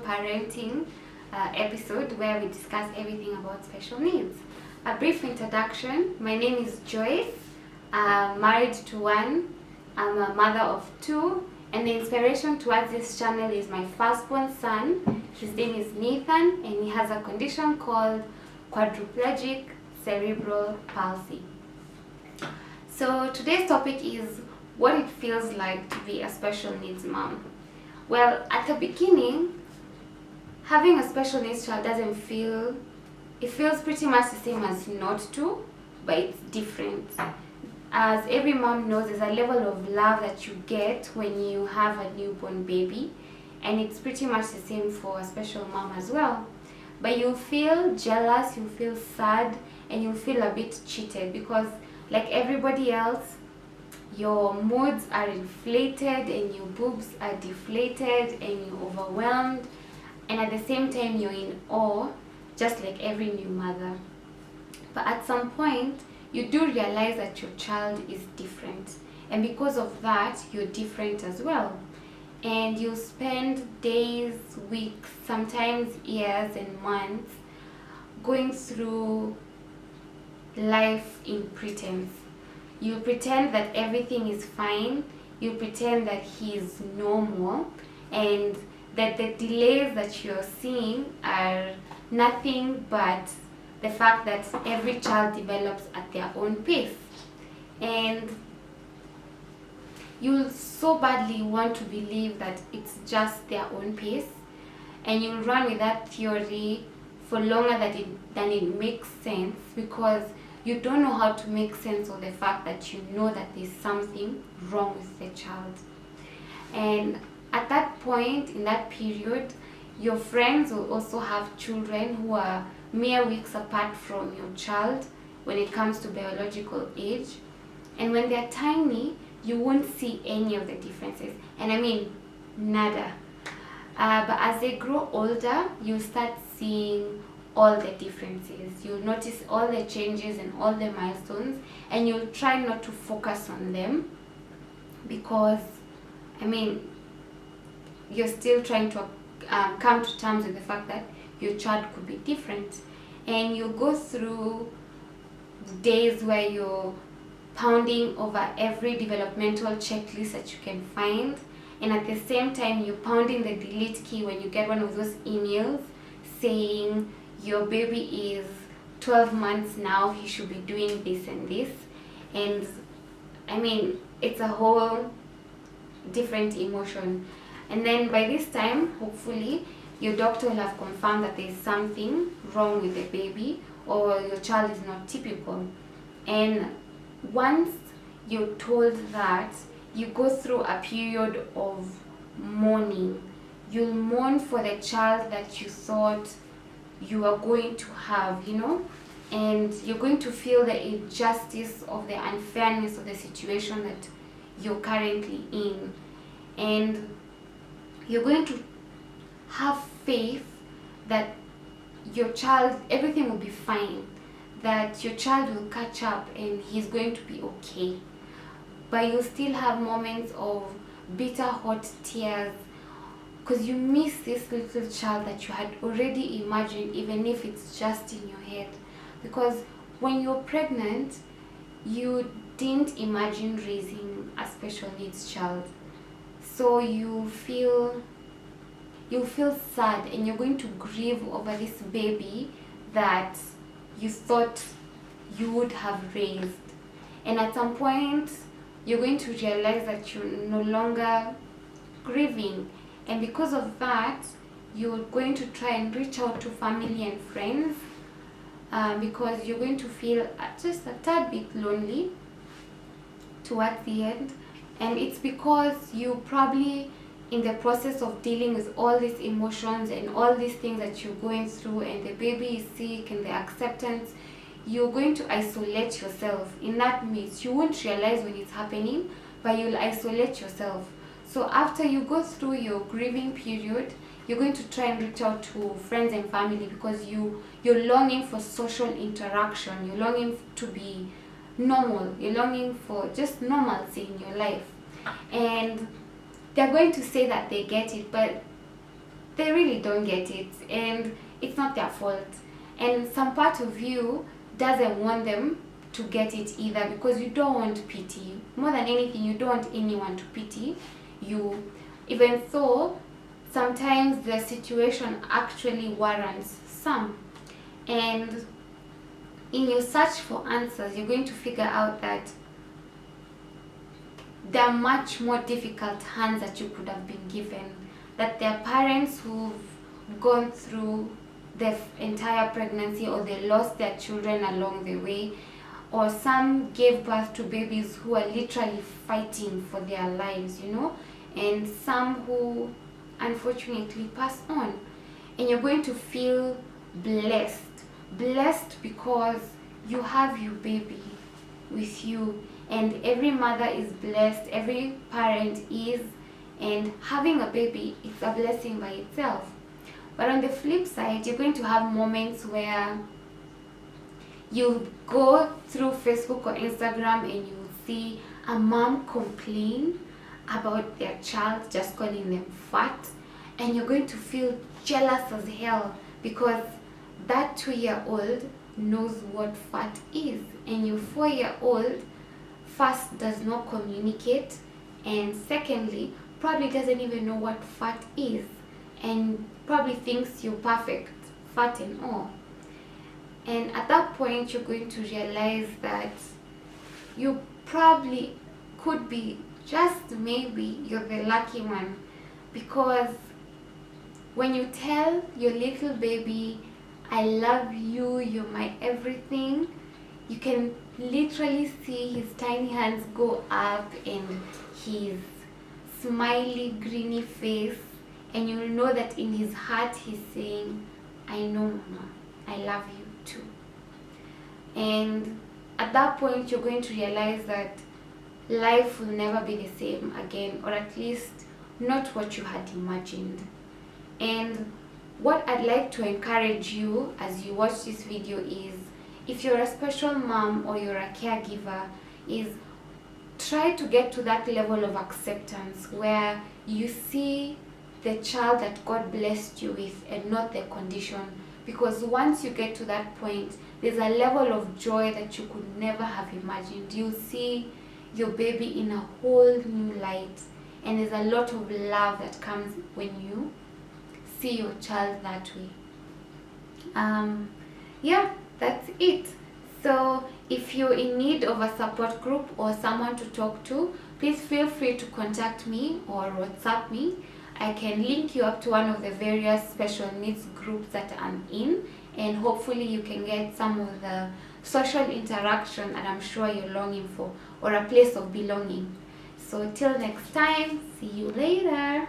parenting episode where we discuss everything about special needs. A brief introduction: my name is Joyce, married to one, I'm a mother of two, and the inspiration towards this channel is my firstborn son. His name is Nathan, and he has a condition called quadriplegic cerebral palsy. So today's topic is what it feels like to be a special needs mom. Well, at the beginning, having a special needs child it feels pretty much the same as not to, but it's different. As every mom knows, there's a level of love that you get when you have a newborn baby, and it's pretty much the same for a special mom as well. But you'll feel jealous, you'll feel sad, and you'll feel a bit cheated because, like everybody else, your moods are inflated and your boobs are deflated and you're overwhelmed, and at the same time you're in awe, just like every new mother. But at some point you do realize that your child is different, and because of that you're different as well, and you spend days, weeks, sometimes years and months going through life in pretense. You pretend that everything is fine, you pretend that he is normal, and that the delays that you're seeing are nothing but the fact that every child develops at their own pace. And you'll so badly want to believe that it's just their own pace, and you'll run with that theory for longer than it makes sense, because you don't know how to make sense of the fact that you know that there's something wrong with the child. And at that point, in that period, your friends will also have children who are mere weeks apart from your child when it comes to biological age. And when they're tiny, you won't see any of the differences. And I mean, nada. But as they grow older, you start seeing all the differences. You'll notice all the changes and all the milestones, and you'll try not to focus on them because, I mean, you're still trying to come to terms with the fact that your child could be different. And you go through days where you're pounding over every developmental checklist that you can find, and at the same time you're pounding the delete key when you get one of those emails saying your baby is 12 months now, he should be doing this and this. And I mean, it's a whole different emotion. And then by this time, hopefully, your doctor will have confirmed that there's something wrong with the baby, or your child is not typical. And once you're told that, you go through a period of mourning. You'll mourn for the child that you thought you are going to have, and you're going to feel the injustice of the unfairness of the situation that you're currently in. And you're going to have faith that your child, everything will be fine, that your child will catch up and he's going to be okay. But you'll still have moments of bitter hot tears because you miss this little child that you had already imagined, even if it's just in your head. Because when you're pregnant, you didn't imagine raising a special needs child. So you feel sad, and you're going to grieve over this baby that you thought you would have raised. And at some point, you're going to realize that you're no longer grieving. And because of that, you're going to try and reach out to family and friends because you're going to feel just a tad bit lonely towards the end. And it's because you probably, in the process of dealing with all these emotions and all these things that you're going through, and the baby is sick and the acceptance, you're going to isolate yourself. In that midst, you won't realize when it's happening, but you'll isolate yourself. So after you go through your grieving period, you're going to try and reach out to friends and family because you're longing for social interaction. You're longing to be normal. You're longing for just normalcy in your life. And they're going to say that they get it, but they really don't get it, and it's not their fault. And some part of you doesn't want them to get it either, because you don't want pity. More than anything, you don't want anyone to pity you, even though sometimes the situation actually warrants some. And in your search for answers, you're going to figure out that there are much more difficult hands that you could have been given, that there are parents who've gone through the entire pregnancy, or they lost their children along the way, or some gave birth to babies who are literally fighting for their lives, and some who unfortunately pass on. And you're going to feel blessed because you have your baby with you, and every mother is blessed, every parent is, and having a baby is a blessing by itself. But on the flip side, you're going to have moments where you go through Facebook or Instagram and you see a mom complain about their child just calling them fat, and you're going to feel jealous as hell, because that 2-year-old knows what fat is, and your 4-year-old first does not communicate, and secondly probably doesn't even know what fat is, and probably thinks you're perfect, fat and all. And at that point, you're going to realize that you probably could be, just maybe, you're the lucky one, because when you tell your little baby, I love you, you're my everything, you can literally see his tiny hands go up and his smiley, greeny face, and you'll know that in his heart he's saying, I know, Mama, I love you too. And at that point, you're going to realize that life will never be the same again, or at least not what you had imagined. And what I'd like to encourage you as you watch this video is, if you're a special mom or you're a caregiver, is try to get to that level of acceptance where you see the child that God blessed you with and not the condition. Because once you get to that point, there's a level of joy that you could never have imagined. You'll see your baby in a whole new light, and there's a lot of love that comes when you see your child that way. Yeah, that's it. So if you're in need of a support group or someone to talk to, please feel free to contact me or WhatsApp me. I can link you up to one of the various special needs groups that I'm in, and hopefully you can get some of the social interaction that I'm sure you're longing for, or a place of belonging. So till next time, see you later.